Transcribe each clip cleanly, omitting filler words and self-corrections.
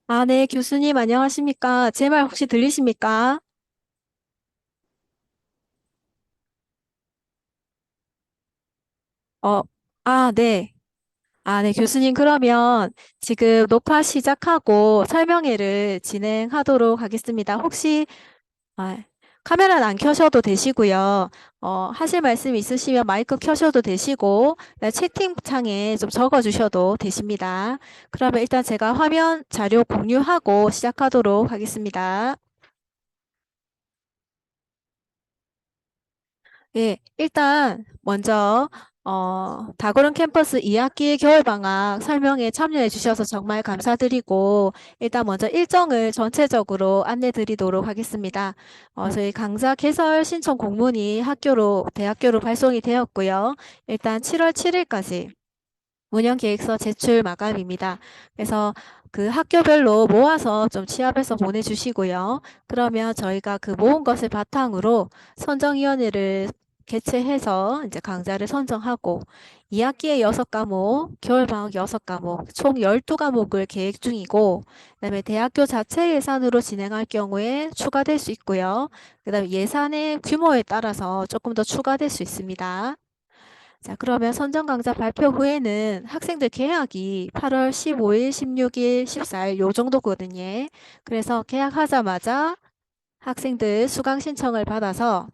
아, 네, 교수님 안녕하십니까? 제 말 혹시 들리십니까? 어, 네. 네, 교수님 그러면 지금 녹화 시작하고 설명회를 진행하도록 하겠습니다. 혹시 아, 카메라는 안 켜셔도 되시고요. 하실 말씀 있으시면 마이크 켜셔도 되시고 채팅창에 좀 적어 주셔도 되십니다. 그러면 일단 제가 화면 자료 공유하고 시작하도록 하겠습니다. 예, 일단 먼저 다고른 캠퍼스 2학기 겨울방학 설명에 참여해 주셔서 정말 감사드리고 일단 먼저 일정을 전체적으로 안내 드리도록 하겠습니다. 저희 강좌 개설 신청 공문이 대학교로 발송이 되었고요. 일단 7월 7일까지 운영계획서 제출 마감입니다. 그래서 그 학교별로 모아서 좀 취합해서 보내주시고요. 그러면 저희가 그 모은 것을 바탕으로 선정위원회를 개최해서 이제 강좌를 선정하고 2학기에 6과목, 겨울방학 6과목, 총 12과목을 계획 중이고 그다음에 대학교 자체 예산으로 진행할 경우에 추가될 수 있고요. 그다음에 예산의 규모에 따라서 조금 더 추가될 수 있습니다. 자, 그러면 선정 강좌 발표 후에는 학생들 개학이 8월 15일, 16일, 14일 요 정도거든요. 그래서 개학하자마자 학생들 수강 신청을 받아서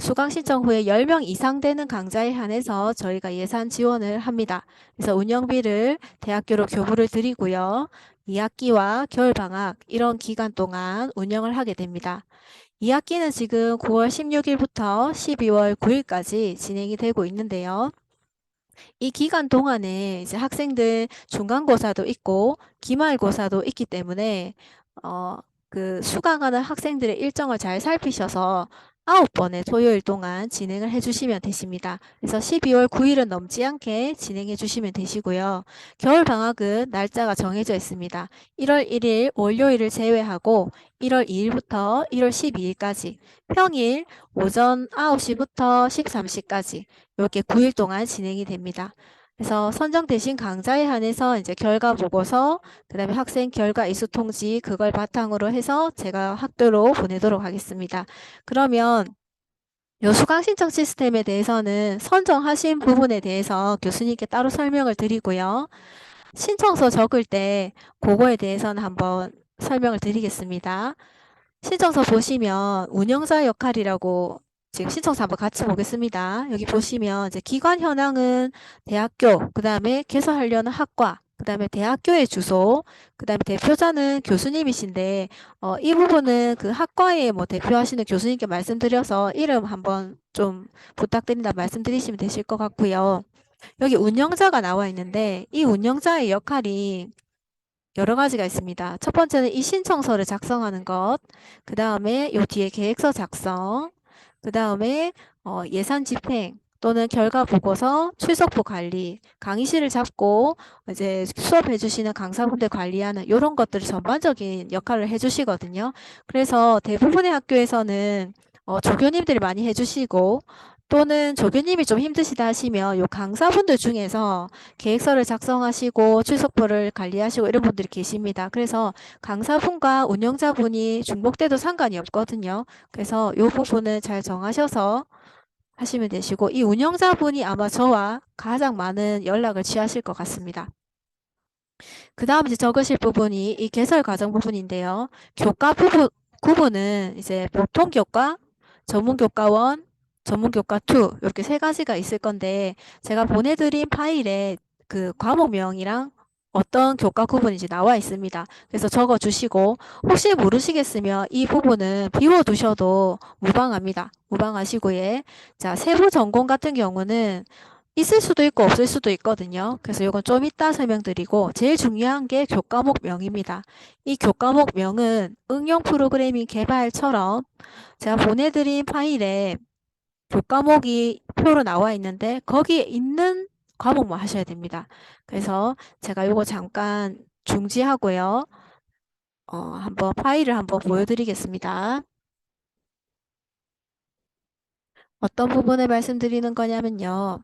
수강 신청 후에 10명 이상 되는 강좌에 한해서 저희가 예산 지원을 합니다. 그래서 운영비를 대학교로 교부를 드리고요. 2학기와 겨울방학 이런 기간 동안 운영을 하게 됩니다. 2학기는 지금 9월 16일부터 12월 9일까지 진행이 되고 있는데요. 이 기간 동안에 이제 학생들 중간고사도 있고 기말고사도 있기 때문에 어, 그 수강하는 학생들의 일정을 잘 살피셔서 9번의 토요일 동안 진행을 해주시면 되십니다. 그래서 12월 9일은 넘지 않게 진행해 주시면 되시고요. 겨울방학은 날짜가 정해져 있습니다. 1월 1일 월요일을 제외하고 1월 2일부터 1월 12일까지 평일 오전 9시부터 13시까지 이렇게 9일 동안 진행이 됩니다. 그래서 선정되신 강좌에 한해서 이제 결과 보고서, 그다음에 학생 결과 이수 통지 그걸 바탕으로 해서 제가 학교로 보내도록 하겠습니다. 그러면 요 수강 신청 시스템에 대해서는 선정하신 부분에 대해서 교수님께 따로 설명을 드리고요. 신청서 적을 때 그거에 대해서는 한번 설명을 드리겠습니다. 신청서 보시면 운영자 역할이라고 지금 신청서 한번 같이 보겠습니다. 여기 보시면 이제 기관 현황은 대학교, 그 다음에 개설하려는 학과, 그 다음에 대학교의 주소, 그 다음에 대표자는 교수님이신데 이 부분은 그 학과에 뭐 대표하시는 교수님께 말씀드려서 이름 한번 좀 부탁드린다 말씀드리시면 되실 것 같고요. 여기 운영자가 나와 있는데 이 운영자의 역할이 여러 가지가 있습니다. 첫 번째는 이 신청서를 작성하는 것, 그 다음에 요 뒤에 계획서 작성, 그 다음에 예산 집행 또는 결과 보고서, 출석부 관리, 강의실을 잡고 이제 수업해 주시는 강사분들 관리하는 이런 것들을 전반적인 역할을 해주시거든요. 그래서 대부분의 학교에서는 조교님들이 많이 해주시고 또는 조교님이 좀 힘드시다 하시면 요 강사분들 중에서 계획서를 작성하시고 출석부를 관리하시고 이런 분들이 계십니다. 그래서 강사분과 운영자분이 중복돼도 상관이 없거든요. 그래서 이 부분은 잘 정하셔서 하시면 되시고 이 운영자분이 아마 저와 가장 많은 연락을 취하실 것 같습니다. 그 다음 이제 적으실 부분이 이 개설 과정 부분인데요. 교과 부분, 구분은 이제 보통 교과, 전문 교과원, 전문 교과 2 이렇게 세 가지가 있을 건데 제가 보내드린 파일에 그 과목명이랑 어떤 교과 구분인지 나와 있습니다. 그래서 적어 주시고 혹시 모르시겠으면 이 부분은 비워 두셔도 무방합니다. 무방하시고 예. 자, 세부 전공 같은 경우는 있을 수도 있고 없을 수도 있거든요. 그래서 이건 좀 이따 설명드리고 제일 중요한 게 교과목명입니다. 이 교과목명은 응용 프로그래밍 개발처럼 제가 보내드린 파일에 교과목이 표로 나와 있는데 거기에 있는 과목만 하셔야 됩니다. 그래서 제가 이거 잠깐 중지하고요. 한번 파일을 한번 보여드리겠습니다. 어떤 부분을 말씀드리는 거냐면요.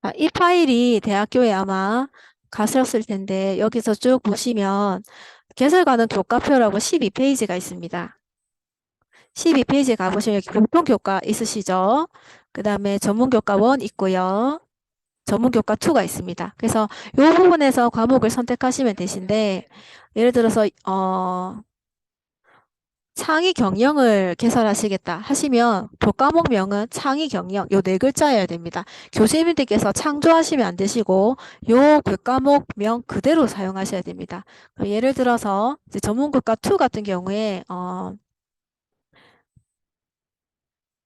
자, 이 파일이 대학교에 아마 가셨을 텐데 여기서 쭉 보시면 개설가능 교과표라고 12페이지가 있습니다. 12페이지에 가보시면 여기 공통교과 있으시죠? 그 다음에 전문교과 1 있고요. 전문교과 2가 있습니다. 그래서 이 부분에서 과목을 선택하시면 되신데 예를 들어서 창의 경영을 개설하시겠다 하시면 교과목명은 창의 경영 요 네 글자여야 됩니다. 교수님들께서 창조하시면 안 되시고 요 교과목명 그대로 사용하셔야 됩니다. 예를 들어서 이제 전문교과 2 같은 경우에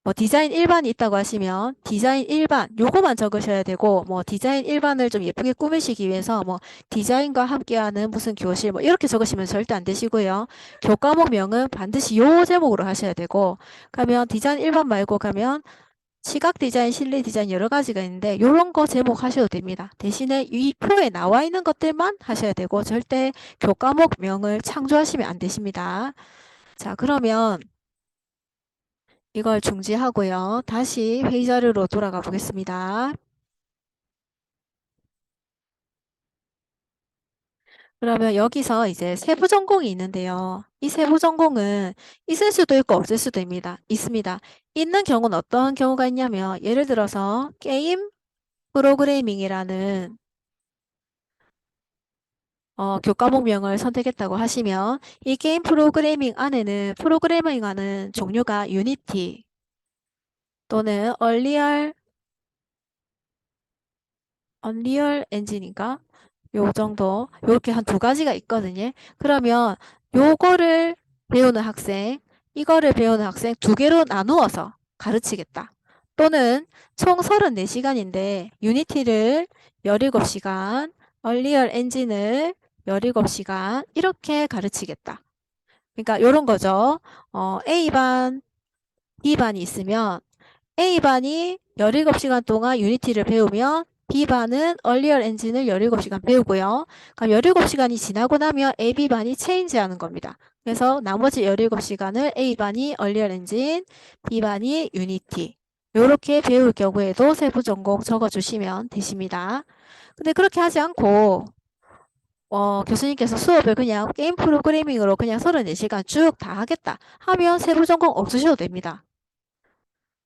뭐 디자인 일반이 있다고 하시면 디자인 일반 요거만 적으셔야 되고 뭐 디자인 일반을 좀 예쁘게 꾸미시기 위해서 뭐 디자인과 함께하는 무슨 교실 뭐 이렇게 적으시면 절대 안 되시고요. 교과목명은 반드시 요 제목으로 하셔야 되고 가면 디자인 일반 말고 가면 시각 디자인, 실내 디자인 여러 가지가 있는데 요런 거 제목 하셔도 됩니다. 대신에 이 표에 나와 있는 것들만 하셔야 되고 절대 교과목명을 창조하시면 안 되십니다. 자, 그러면 이걸 중지하고요. 다시 회의 자료로 돌아가 보겠습니다. 그러면 여기서 이제 세부 전공이 있는데요. 이 세부 전공은 있을 수도 있고 없을 수도 있습니다. 있는 경우는 어떤 경우가 있냐면 예를 들어서 게임 프로그래밍이라는 교과목명을 선택했다고 하시면 이 게임 프로그래밍 안에는 프로그래밍 하는 종류가 유니티 또는 언리얼 엔진인가? 요 정도 요렇게 한 두 가지가 있거든요. 그러면 요거를 배우는 학생, 이거를 배우는 학생 두 개로 나누어서 가르치겠다. 또는 총 34시간인데 유니티를 17시간, 얼리얼 엔진을 17시간 이렇게 가르치겠다. 그러니까 요런 거죠. A반, B반이 있으면 A반이 17시간 동안 유니티를 배우면 B반은 얼리얼 엔진을 17시간 배우고요. 그럼 17시간이 지나고 나면 AB반이 체인지하는 겁니다. 그래서 나머지 17시간을 A반이 얼리얼 엔진, B반이 유니티. 이렇게 배울 경우에도 세부 전공 적어주시면 되십니다. 근데 그렇게 하지 않고 교수님께서 수업을 그냥 게임 프로그래밍으로 그냥 34시간 쭉 다 하겠다 하면 세부 전공 없으셔도 됩니다.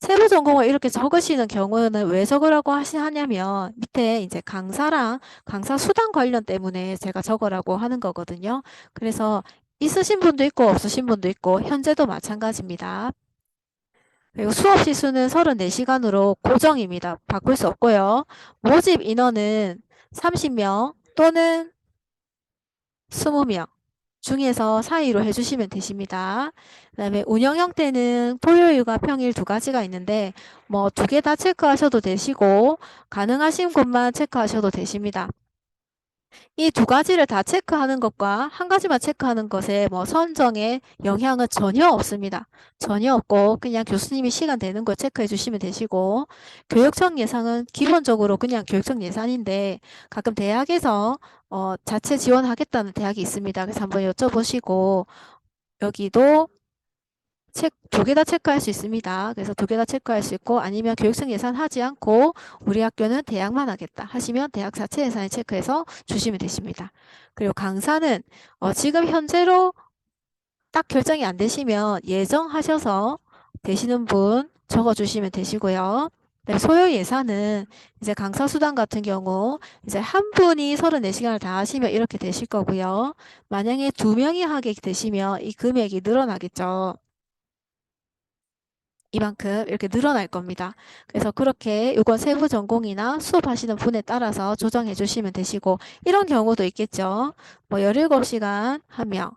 세부 전공을 이렇게 적으시는 경우는 왜 적으라고 하냐면 밑에 이제 강사랑 강사 수당 관련 때문에 제가 적으라고 하는 거거든요. 그래서 있으신 분도 있고 없으신 분도 있고 현재도 마찬가지입니다. 그리고 수업 시수는 34시간으로 고정입니다. 바꿀 수 없고요. 모집 인원은 30명 또는 20명 중에서 사이로 해주시면 되십니다. 그 다음에 운영 형태는 토요일과 평일 두 가지가 있는데 뭐 두 개 다 체크하셔도 되시고 가능하신 곳만 체크하셔도 되십니다. 이 두 가지를 다 체크하는 것과 한 가지만 체크하는 것에 뭐 선정에 영향은 전혀 없습니다. 전혀 없고 그냥 교수님이 시간 되는 거 체크해 주시면 되시고 교육청 예산은 기본적으로 그냥 교육청 예산인데 가끔 대학에서 자체 지원하겠다는 대학이 있습니다. 그래서 한번 여쭤보시고 여기도 두 개 다 체크할 수 있습니다. 그래서 두 개 다 체크할 수 있고 아니면 교육청 예산 하지 않고 우리 학교는 대학만 하겠다 하시면 대학 자체 예산에 체크해서 주시면 되십니다. 그리고 강사는 지금 현재로 딱 결정이 안 되시면 예정하셔서 되시는 분 적어주시면 되시고요. 네, 소요 예산은 이제 강사 수당 같은 경우 이제 한 분이 34시간을 다 하시면 이렇게 되실 거고요. 만약에 두 명이 하게 되시면 이 금액이 늘어나겠죠. 이만큼 이렇게 늘어날 겁니다. 그래서 그렇게 이건 세부 전공이나 수업하시는 분에 따라서 조정해 주시면 되시고 이런 경우도 있겠죠. 뭐 17시간 한 명.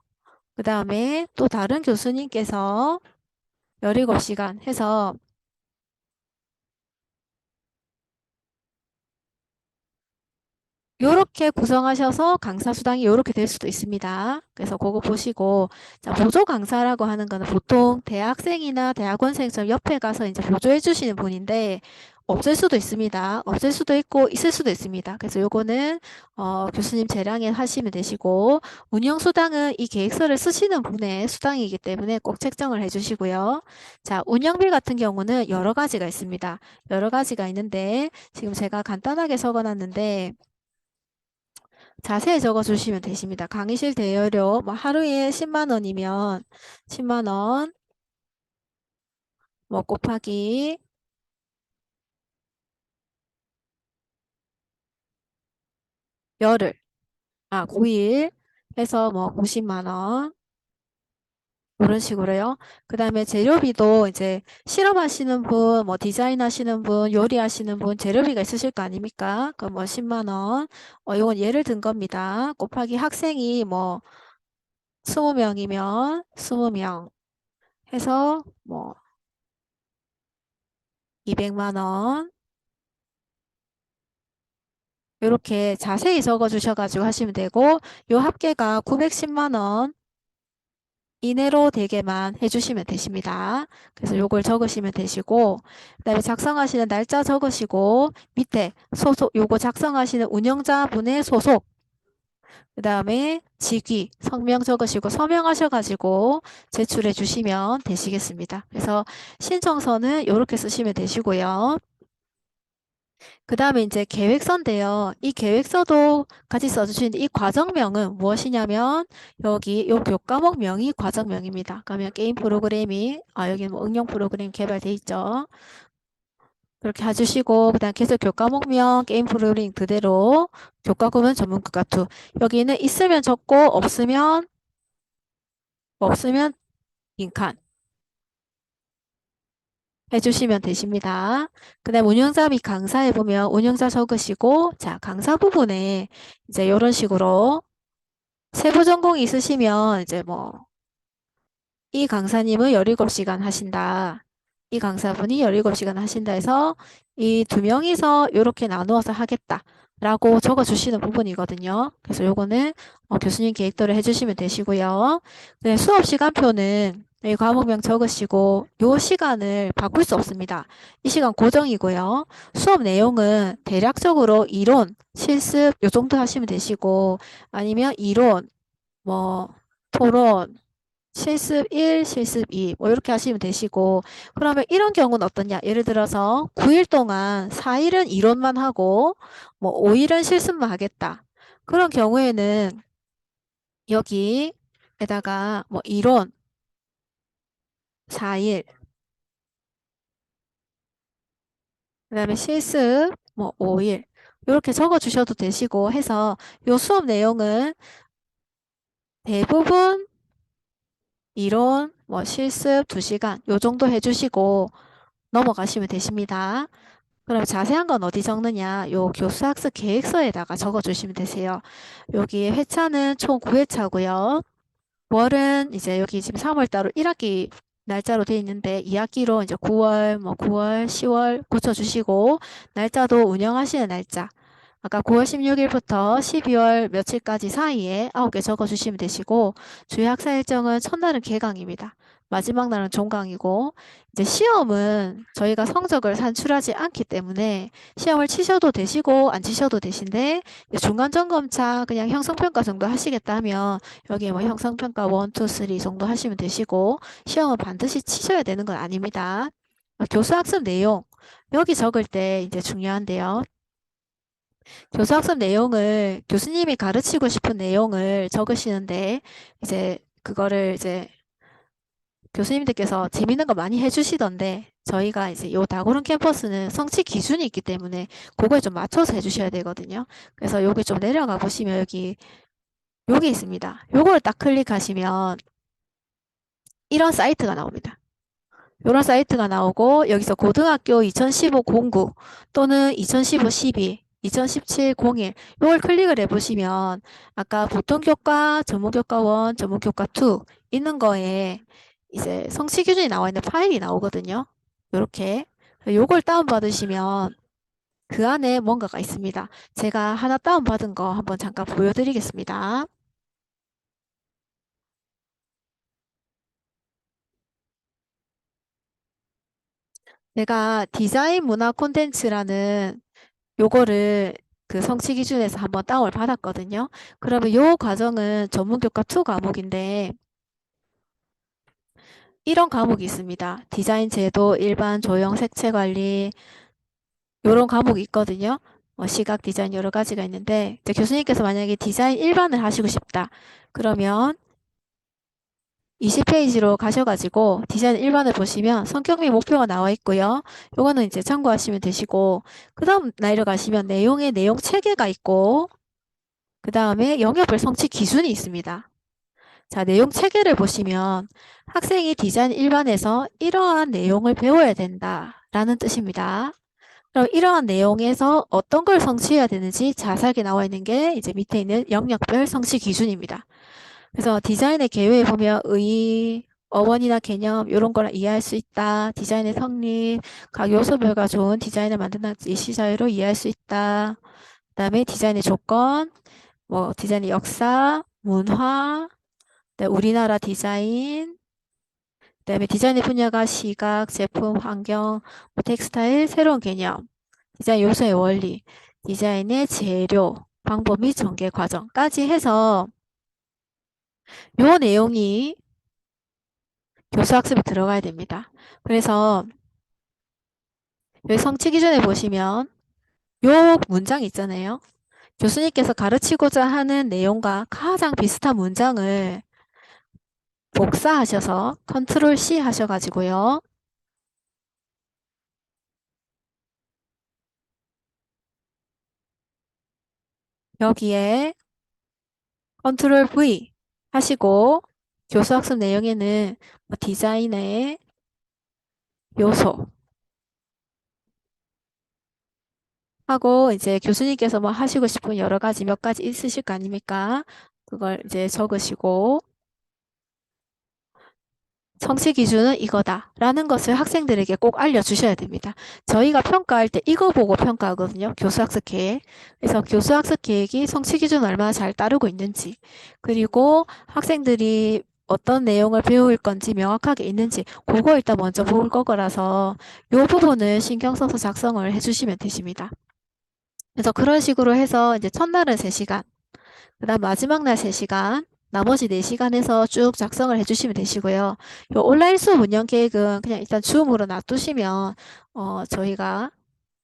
그 다음에 또 다른 교수님께서 17시간 해서 요렇게 구성하셔서 강사 수당이 요렇게 될 수도 있습니다. 그래서 그거 보시고 자, 보조 강사라고 하는 거는 보통 대학생이나 대학원생처럼 옆에 가서 이제 보조해 주시는 분인데 없을 수도 있습니다. 없을 수도 있고 있을 수도 있습니다. 그래서 요거는 교수님 재량에 하시면 되시고 운영수당은 이 계획서를 쓰시는 분의 수당이기 때문에 꼭 책정을 해주시고요. 자, 운영비 같은 경우는 여러 가지가 있습니다. 여러 가지가 있는데 지금 제가 간단하게 적어놨는데 자세히 적어주시면 되십니다. 강의실 대여료 뭐 하루에 10만 원이면 10만 원 뭐 곱하기 열흘 9일 해서 뭐 50만 원 이런 식으로요. 그 다음에 재료비도 이제 실험하시는 분, 뭐 디자인 하시는 분, 요리하시는 분 재료비가 있으실 거 아닙니까? 그 뭐 10만 원. 이건 예를 든 겁니다. 곱하기 학생이 뭐 20명이면 20명 해서 뭐 200만 원. 이렇게 자세히 적어 주셔가지고 하시면 되고 요 합계가 910만 원 이내로 되게만 해주시면 되십니다. 그래서 요걸 적으시면 되시고 그 다음에 작성하시는 날짜 적으시고 밑에 소속 요거 작성하시는 운영자분의 소속 그 다음에 직위 성명 적으시고 서명하셔가지고 제출해 주시면 되시겠습니다. 그래서 신청서는 이렇게 쓰시면 되시고요. 그 다음에 이제 계획서인데요. 이 계획서도 같이 써주시는데 이 과정명은 무엇이냐면 여기 요 교과목명이 과정명입니다. 그러면 게임 프로그래밍 여기 뭐 응용 프로그램 개발돼 있죠. 그렇게 해주시고 그다음 계속 교과목명 게임 프로그래밍 그대로 교과구문 전문교과 2 여기는 있으면 적고 없으면 빈칸 해주시면 되십니다. 그 다음 운영자 및 강사에 보면 운영자 적으시고 자 강사 부분에 이제 이런 식으로 세부 전공이 있으시면 이제 뭐 이 강사님은 17시간 하신다. 이 강사분이 17시간 하신다 해서 이 두 명이서 이렇게 나누어서 하겠다. 라고 적어주시는 부분이거든요. 그래서 요거는 교수님 계획대로 해주시면 되시고요. 네, 수업 시간표는 이 과목명 적으시고 요 시간을 바꿀 수 없습니다. 이 시간 고정이고요. 수업 내용은 대략적으로 이론, 실습 요 정도 하시면 되시고 아니면 이론, 뭐 토론, 실습 1, 실습 2, 뭐 이렇게 하시면 되시고 그러면 이런 경우는 어떠냐? 예를 들어서 9일 동안 4일은 이론만 하고 뭐 5일은 실습만 하겠다. 그런 경우에는 여기에다가 뭐 이론 4일, 그다음에 실습 뭐 5일 이렇게 적어 주셔도 되시고 해서 요 수업 내용은 대부분 이론, 뭐 실습 2시간 요 정도 해주시고 넘어가시면 되십니다. 그럼 자세한 건 어디 적느냐? 요 교수학습 계획서에다가 적어주시면 되세요. 여기 회차는 총 9회차고요. 월은 이제 여기 지금 3월달로 1학기 날짜로 되어 있는데 2학기로 이제 9월, 뭐 9월, 10월 고쳐주시고 날짜도 운영하시는 날짜. 아까 9월 16일부터 12월 며칠까지 사이에 9개 적어주시면 되시고 주요 학사 일정은 첫날은 개강입니다. 마지막 날은 종강이고 이제 시험은 저희가 성적을 산출하지 않기 때문에 시험을 치셔도 되시고 안 치셔도 되신데 중간점검차 그냥 형성평가 정도 하시겠다 하면 여기 뭐 형성평가 1, 2, 3 정도 하시면 되시고 시험은 반드시 치셔야 되는 건 아닙니다. 교수학습 내용 여기 적을 때 이제 중요한데요. 교수학습 내용을 교수님이 가르치고 싶은 내용을 적으시는데 이제 그거를 이제 교수님들께서 재밌는 거 많이 해주시던데 저희가 이제 요 다고른 캠퍼스는 성취 기준이 있기 때문에 그거에 좀 맞춰서 해주셔야 되거든요. 그래서 여기 좀 내려가 보시면 여기 있습니다. 요걸 딱 클릭하시면 이런 사이트가 나옵니다. 이런 사이트가 나오고 여기서 고등학교 2015 09 또는 2015 12, 2017 01 이걸 클릭을 해보시면 아까 보통교과, 전문교과 1, 전문교과 2 있는 거에 이제 성취 기준이 나와 있는 파일이 나오거든요. 이렇게 요걸 다운받으시면 그 안에 뭔가가 있습니다. 제가 하나 다운받은 거 한번 잠깐 보여드리겠습니다. 제가 디자인 문화 콘텐츠라는 요거를 그 성취 기준에서 한번 다운을 받았거든요. 그러면 요 과정은 전문교과 2 과목인데 이런 과목이 있습니다. 디자인 제도, 일반 조형 색채 관리 요런 과목이 있거든요. 시각 디자인 여러 가지가 있는데 이제 교수님께서 만약에 디자인 일반을 하시고 싶다. 그러면 20페이지로 가셔가지고 디자인 일반을 보시면 성격 및 목표가 나와 있고요. 요거는 이제 참고하시면 되시고 그 다음 나이로 가시면 내용의 내용 체계가 있고 그 다음에 영역별 성취 기준이 있습니다. 자, 내용 체계를 보시면 학생이 디자인 일반에서 이러한 내용을 배워야 된다라는 뜻입니다. 그럼 이러한 내용에서 어떤 걸 성취해야 되는지 자세하게 나와 있는 게 이제 밑에 있는 영역별 성취 기준입니다. 그래서 디자인의 개요에 보면 의, 어원이나 개념 이런 걸 이해할 수 있다. 디자인의 성립, 각 요소별과 좋은 디자인을 만든다는 예시자료로 이해할 수 있다. 그다음에 디자인의 조건, 뭐 디자인의 역사, 문화, 그다음에 우리나라 디자인, 그다음에 디자인의 분야가 시각, 제품, 환경, 뭐 텍스타일, 새로운 개념, 디자인 요소의 원리, 디자인의 재료, 방법 및 전개 과정까지 해서 요 내용이 교수 학습에 들어가야 됩니다. 그래서 여기 성취 기준에 보시면 요 문장 있잖아요. 교수님께서 가르치고자 하는 내용과 가장 비슷한 문장을 복사하셔서 컨트롤 C 하셔가지고요. 여기에 컨트롤 V 하시고 교수 학습 내용에는 뭐 디자인의 요소 하고 이제 교수님께서 뭐 하시고 싶은 여러 가지 몇 가지 있으실 거 아닙니까? 그걸 이제 적으시고 성취 기준은 이거다 라는 것을 학생들에게 꼭 알려주셔야 됩니다. 저희가 평가할 때 이거 보고 평가하거든요. 교수학습 계획. 그래서 교수학습 계획이 성취 기준 얼마나 잘 따르고 있는지 그리고 학생들이 어떤 내용을 배울 건지 명확하게 있는지 그거 일단 먼저 볼 거라서 이 부분을 신경 써서 작성을 해주시면 되십니다. 그래서 그런 식으로 해서 이제 첫날은 3시간 그 다음 마지막 날 3시간, 나머지 4시간에서 쭉 작성을 해주시면 되시고요. 요 온라인 수업 운영 계획은 그냥 일단 줌으로 놔두시면 저희가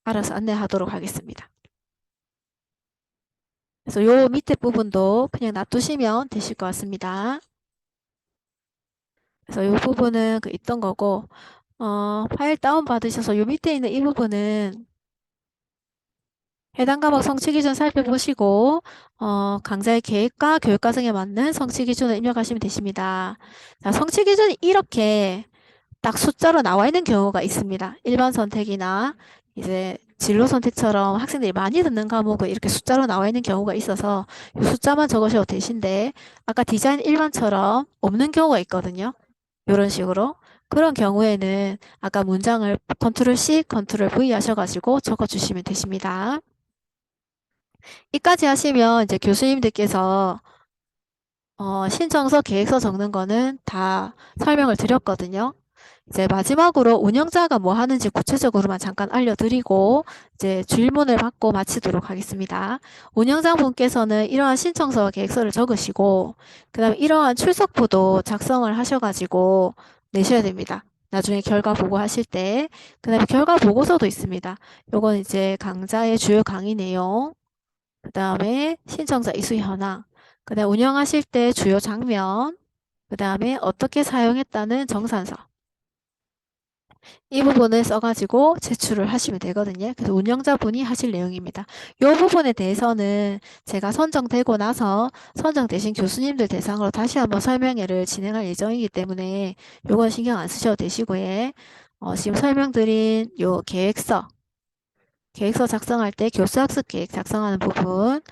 알아서 안내하도록 하겠습니다. 그래서 요 밑에 부분도 그냥 놔두시면 되실 것 같습니다. 그래서 요 부분은 그 있던 거고 파일 다운 받으셔서 요 밑에 있는 이 부분은 해당 과목 성취 기준 살펴보시고 강좌의 계획과 교육 과정에 맞는 성취 기준을 입력하시면 되십니다. 자, 성취 기준이 이렇게 딱 숫자로 나와 있는 경우가 있습니다. 일반 선택이나 이제 진로 선택처럼 학생들이 많이 듣는 과목은 이렇게 숫자로 나와 있는 경우가 있어서 이 숫자만 적으셔도 되신데 아까 디자인 일반처럼 없는 경우가 있거든요. 이런 식으로. 그런 경우에는 아까 문장을 컨트롤 C, 컨트롤 V 하셔가지고 적어주시면 되십니다. 이까지 하시면 이제 교수님들께서 신청서, 계획서 적는 거는 다 설명을 드렸거든요. 이제 마지막으로 운영자가 뭐 하는지 구체적으로만 잠깐 알려드리고 이제 질문을 받고 마치도록 하겠습니다. 운영자분께서는 이러한 신청서와 계획서를 적으시고 그 다음에 이러한 출석부도 작성을 하셔가지고 내셔야 됩니다. 나중에 결과 보고하실 때. 그 다음에 결과 보고서도 있습니다. 요건 이제 강좌의 주요 강의 내용 그 다음에 신청자 이수 현황, 그 다음에 운영하실 때 주요 장면, 그 다음에 어떻게 사용했다는 정산서. 이 부분을 써가지고 제출을 하시면 되거든요. 그래서 운영자분이 하실 내용입니다. 이 부분에 대해서는 제가 선정되고 나서 선정되신 교수님들 대상으로 다시 한번 설명회를 진행할 예정이기 때문에 이건 신경 안 쓰셔도 되시고요. 지금 설명드린 요 계획서 작성할 때 교수학습 계획 작성하는 부분,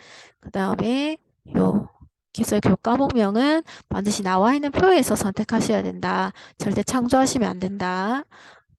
그 다음에 요 기술 교과목명은 반드시 나와 있는 표에서 선택하셔야 된다. 절대 창조하시면 안 된다.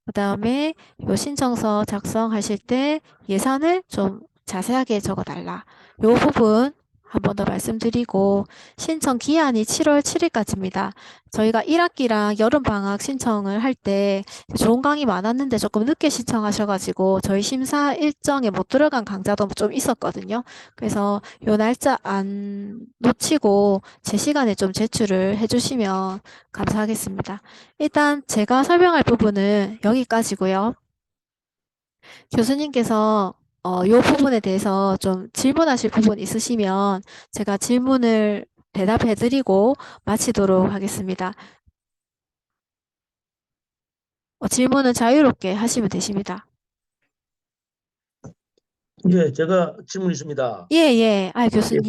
그 다음에 요 신청서 작성하실 때 예산을 좀 자세하게 적어달라. 요 부분 한 번 더 말씀드리고 신청 기한이 7월 7일까지입니다. 저희가 1학기랑 여름방학 신청을 할 때 좋은 강의 많았는데 조금 늦게 신청하셔가지고 저희 심사 일정에 못 들어간 강좌도 좀 있었거든요. 그래서 요 날짜 안 놓치고 제 시간에 좀 제출을 해주시면 감사하겠습니다. 일단 제가 설명할 부분은 여기까지고요. 교수님께서 요 부분에 대해서 좀 질문하실 부분 있으시면 제가 질문을 대답해드리고 마치도록 하겠습니다. 질문은 자유롭게 하시면 되십니다. 예, 제가 질문 있습니다. 예, 예. 아, 교수님.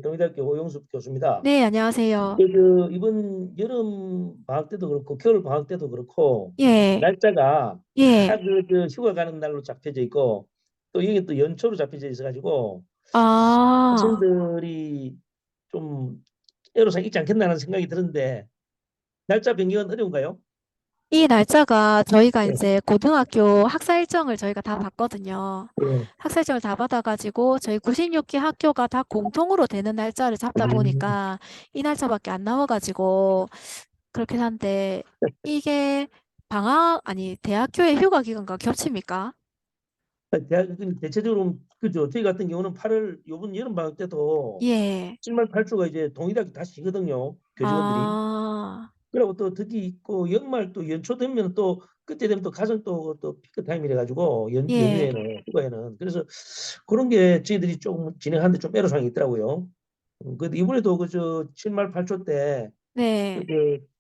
동의대학교 오영숙 교수입니다. 네, 안녕하세요. 이번 여름 방학 때도 그렇고 겨울 방학 때도 그렇고 예, 날짜가 예. 다그 휴가 가는 날로 잡혀져 있고 또 이게 또 연초로 잡혀져 있어가지고 아, 학생들이 좀 애로사항 있지 않겠나라는 생각이 드는데 날짜 변경은 어려운가요? 이 날짜가 저희가 예, 이제 고등학교 학사 일정을 저희가 다 봤거든요. 예. 학사 일정을 다 받아가지고 저희 96기 학교가 다 공통으로 되는 날짜를 잡다 음, 보니까 이 날짜밖에 안 나와가지고 그렇긴 한데 이게 방학 아니 대학교의 휴가 기간과 겹칩니까? 대학은 대체적으로 그죠. 저희 같은 경우는 8월 요번 여름 방학 때도 예. 7말 8초가 이제 동일하게 다시 쉬거든요. 교직원들이. 아, 그리고 또 특히 있고 연말 또 연초 되면 또 그때 되면 또 가정 또 피크 타임이래 가지고 예. 연휴에는 휴가에는 그래서 그런 게 저희들이 좀 진행하는데 좀 애로사항이 있더라고요. 근데 이번에도 그저 7말 8초 때 네.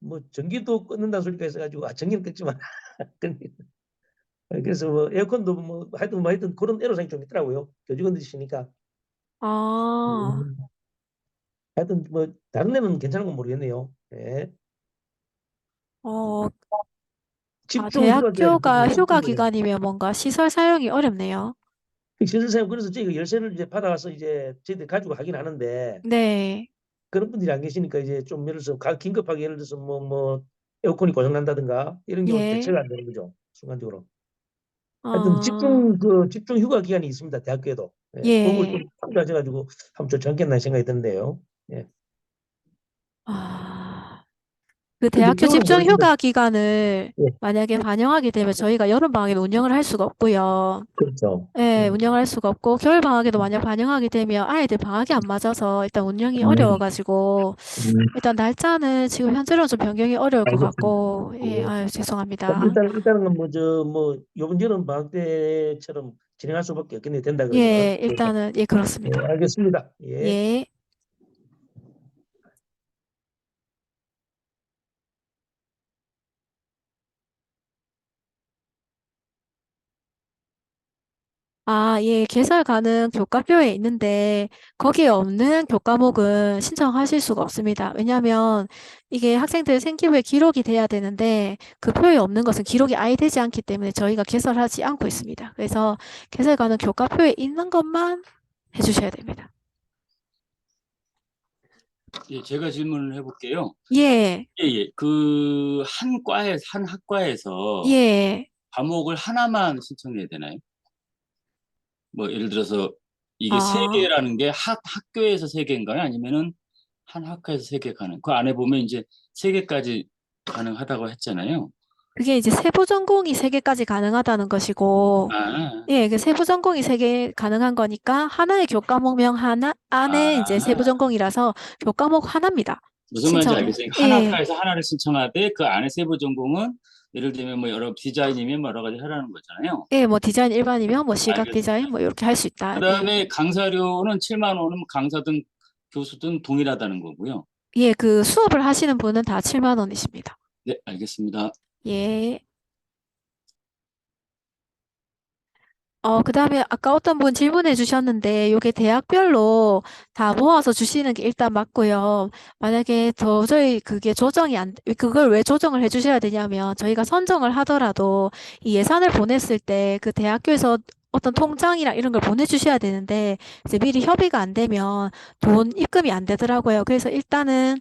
그뭐 전기도 끊는다는 소리가 있어가지고 전기는 끊지만 그래서 뭐 에어컨도 뭐 하여튼 그런 애로사항이 좀 있더라고요. 교직원들이 쉬니까. 아, 음, 하여튼 뭐 다른 데는 괜찮은 건 모르겠네요. 예. 어, 집중 휴가 기간이 대학교가 있거든요. 집중 휴가 휴가. 기간이면 뭔가 시설 사용이 어렵네요. 시설사용 그래서 저희가 열쇠를 이제 받아와서 이제 저희들 가지고 하긴 하는데 네. 그런 분들이 안 계시니까 이제 좀 예를 들어서 긴급하게 예를 들어서 뭐 에어컨이 고장 난다든가 이런 경우는 예. 대처가 안 되는 거죠. 순간적으로. 하여튼 아, 집중 휴가 기간이 있습니다. 대학교에도. 예, 그런 걸 좀 예. 참조하셔가지고 하면 좋지 않겠나 생각이 드는데요. 예. 아, 그 근데 대학교 이거는 집중 모르겠는데 휴가 기간을 예, 만약에 반영하게 되면 저희가 여름방학에 운영을 할 수가 없고요. 그렇죠. 예, 운영을 할 수가 없고, 겨울방학에도 만약 반영하게 되면 아이들 방학이 안 맞아서 일단 운영이 음, 어려워가지고, 음, 일단 날짜는 지금 현재로는 좀 변경이 어려울 것 알겠습니다. 같고, 예, 예. 아유, 죄송합니다. 일단은 뭐 요번 여름 방학 때처럼 진행할 수밖에 없겠네요. 된다 그러면. 예, 일단은, 예, 예, 그렇습니다. 알겠습니다. 예. 예. 아, 예, 개설 가능 교과표에 있는데 거기에 없는 교과목은 신청하실 수가 없습니다. 왜냐하면 이게 학생들 생기부에 기록이 돼야 되는데 그 표에 없는 것은 기록이 아예 되지 않기 때문에 저희가 개설하지 않고 있습니다. 그래서 개설 가능 교과표에 있는 것만 해주셔야 됩니다. 예, 제가 질문을 해볼게요. 예, 예, 예. 그 한 학과에서 예, 과목을 하나만 신청해야 되나요? 뭐 예를 들어서 이게 세 아, 개라는 게 학교에서 세 개인가요? 아니면은 한 학과에서 세 개 가능? 그 안에 보면 이제 세 개까지 가능하다고 했잖아요. 그게 이제 세부 전공이 3개까지 가능하다는 것이고 아, 예, 그 세부 전공이 3개 가능한 거니까 하나의 교과목명 하나 안에 이제 세부 아, 전공이라서 교과목 하나입니다. 무슨 말인지 신청. 알겠어요. 한 예, 학과에서 하나를 신청하되 그 안에 세부 전공은 예를 들면 뭐 여러 디자인이면 뭐 여러 가지 하라는 거잖아요. 예, 뭐 디자인 일반이면 뭐 시각 디자인 알겠습니다. 뭐 이렇게 할 수 있다. 예. 그다음에 강사료는 7만 원은 강사든 교수든 동일하다는 거고요. 예, 그 수업을 하시는 분은 다 7만 원이십니다. 네, 알겠습니다. 예. 그다음에 아까 어떤 분 질문해 주셨는데 요게 대학별로 다 모아서 주시는 게 일단 맞고요. 만약에 도저히 그게 조정이 안, 그걸 왜 조정을 해 주셔야 되냐면 저희가 선정을 하더라도 이 예산을 보냈을 때 그 대학교에서 어떤 통장이랑 이런 걸 보내주셔야 되는데 이제 미리 협의가 안 되면 돈 입금이 안 되더라고요. 그래서 일단은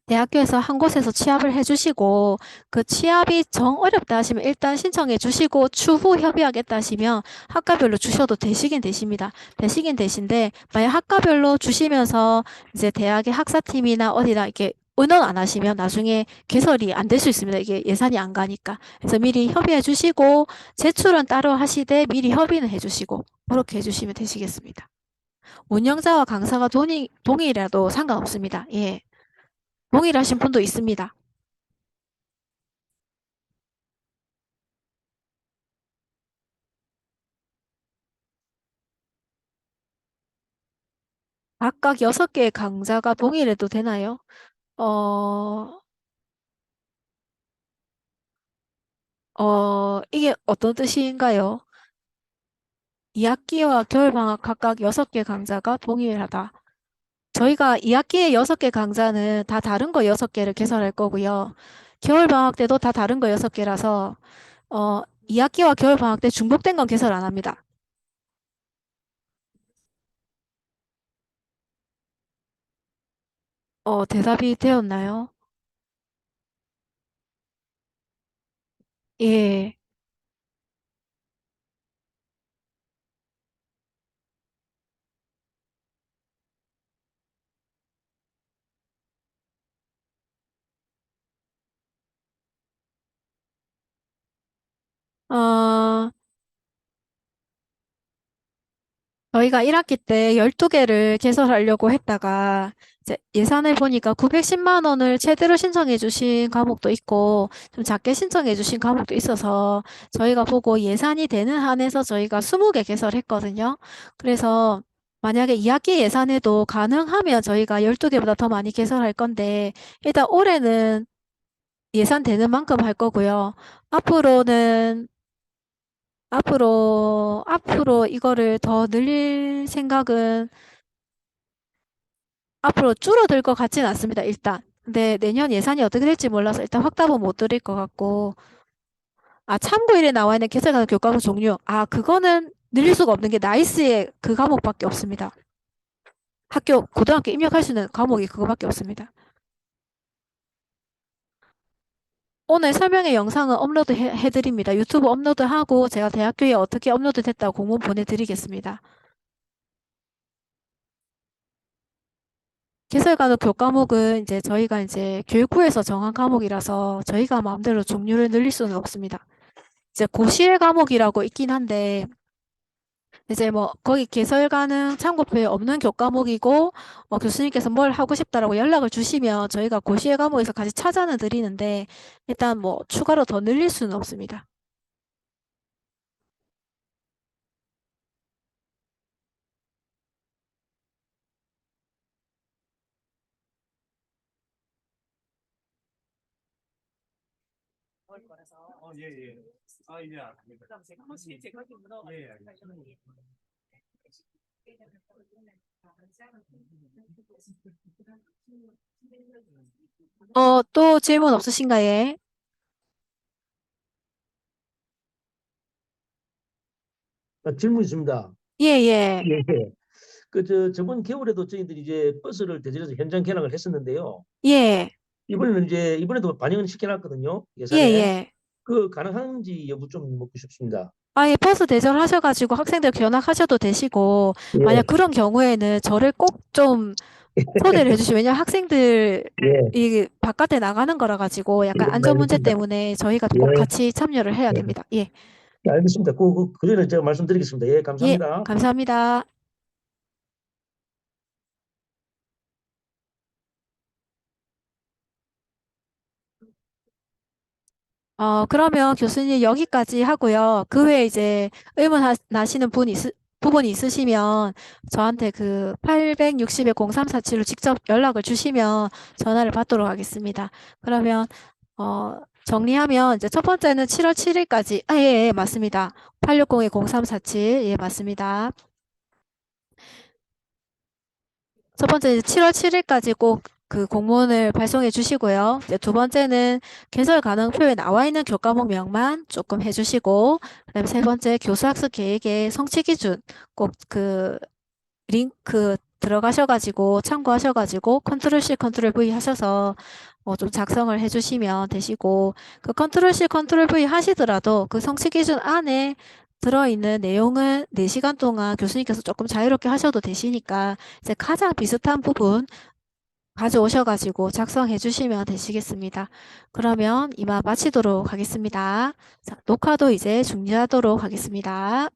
대학교에서 한 곳에서 취합을 해주시고 그 취합이 정 어렵다 하시면 일단 신청해 주시고 추후 협의하겠다 하시면 학과별로 주셔도 되시긴 되십니다. 되시긴 되신데 만약 학과별로 주시면서 이제 대학의 학사팀이나 어디다 이렇게 의논 안 하시면 나중에 개설이 안 될 수 있습니다. 이게 예산이 안 가니까. 그래서 미리 협의해 주시고 제출은 따로 하시되 미리 협의는 해 주시고 그렇게 해 주시면 되시겠습니다. 운영자와 강사가 동일이라도 상관없습니다. 예. 동일하신 분도 있습니다. 각각 6개의 강좌가 동일해도 되나요? 어, 이게 어떤 뜻인가요? 2학기와 겨울방학 각각 6개 강좌가 동일하다. 저희가 2학기에 6개 강좌는 다 다른 거 6개를 개설할 거고요. 겨울방학 때도 다 다른 거 6개라서 2학기와 겨울방학 때 중복된 건 개설 안 합니다. 대답이 되었나요? 예. 어, 저희가 1학기 때 12개를 개설하려고 했다가 이제 예산을 보니까 910만 원을 최대로 신청해 주신 과목도 있고 좀 작게 신청해 주신 과목도 있어서 저희가 보고 예산이 되는 한에서 저희가 20개 개설했거든요. 그래서 만약에 2학기 예산에도 가능하면 저희가 12개보다 더 많이 개설할 건데 일단 올해는 예산 되는 만큼 할 거고요. 앞으로는 앞으로 이거를 더 늘릴 생각은 앞으로 줄어들 것 같지는 않습니다, 일단. 근데 내년 예산이 어떻게 될지 몰라서 일단 확답은 못 드릴 것 같고. 아, 참고일에 나와 있는 개설가능 교과목 종류. 아, 그거는 늘릴 수가 없는 게 나이스의 그 과목밖에 없습니다. 고등학교 입력할 수 있는 과목이 그거밖에 없습니다. 오늘 설명의 영상은 업로드 해드립니다. 유튜브 업로드하고 제가 대학교에 어떻게 업로드 됐다고 공문 보내드리겠습니다. 개설가능 교과목은 이제 저희가 이제 교육부에서 정한 과목이라서 저희가 마음대로 종류를 늘릴 수는 없습니다. 이제 고시의 과목이라고 있긴 한데 이제 뭐 거기 개설 가능 참고표에 없는 교과목이고 교수님께서 뭘 하고 싶다라고 연락을 주시면 저희가 고시의 과목에서 같이 찾아는 드리는데 일단 뭐 추가로 더 늘릴 수는 없습니다. 예, 예. 예, 알겠습니다. 예, 알겠습니다. 또 질문 없으신가요? 예? 질문 있습니다. 예, 예. 예. 저번 겨울에도 저희들이 이제 버스를 대절해서 현장 견학을 했었는데요. 예. 이번에도 반영을 시켜놨거든요. 예, 예산에. 예. 그 가능한지 여부 좀 묻고 싶습니다. 아예 버스 대절하셔가지고 학생들 견학하셔도 되시고 만약 예, 그런 경우에는 저를 꼭 좀 초대를 해주시면 왜냐면 학생들 예, 이 바깥에 나가는 거라 가지고 예, 약간 안전 문제 알겠습니다. 때문에 저희가 꼭 예, 같이 참여를 해야 예, 됩니다. 예. 예, 알겠습니다. 그 전에 제가 말씀드리겠습니다. 예, 예, 감사합니다. 감사합니다. 그러면 교수님 여기까지 하고요. 그 외에 이제 나시는 부분이 있으시면 저한테 그 860에 0347로 직접 연락을 주시면 전화를 받도록 하겠습니다. 그러면, 정리하면 이제 첫 번째는 7월 7일까지, 예, 예, 맞습니다. 860에 0347, 예, 맞습니다. 첫 번째 7월 7일까지 꼭 그 공문을 발송해 주시고요. 이제 두 번째는 개설 가능표에 나와 있는 교과목명만 조금 해주시고, 그다음에 세 번째 교수학습 계획의 성취 기준 꼭 그 링크 들어가셔가지고 참고하셔가지고 컨트롤 C 컨트롤 V 하셔서 좀 작성을 해주시면 되시고 그 컨트롤 C 컨트롤 V 하시더라도 그 성취 기준 안에 들어있는 내용은 4시간 동안 교수님께서 조금 자유롭게 하셔도 되시니까 이제 가장 비슷한 부분 가져오셔가지고 작성해 주시면 되시겠습니다. 그러면 이만 마치도록 하겠습니다. 자, 녹화도 이제 중지하도록 하겠습니다.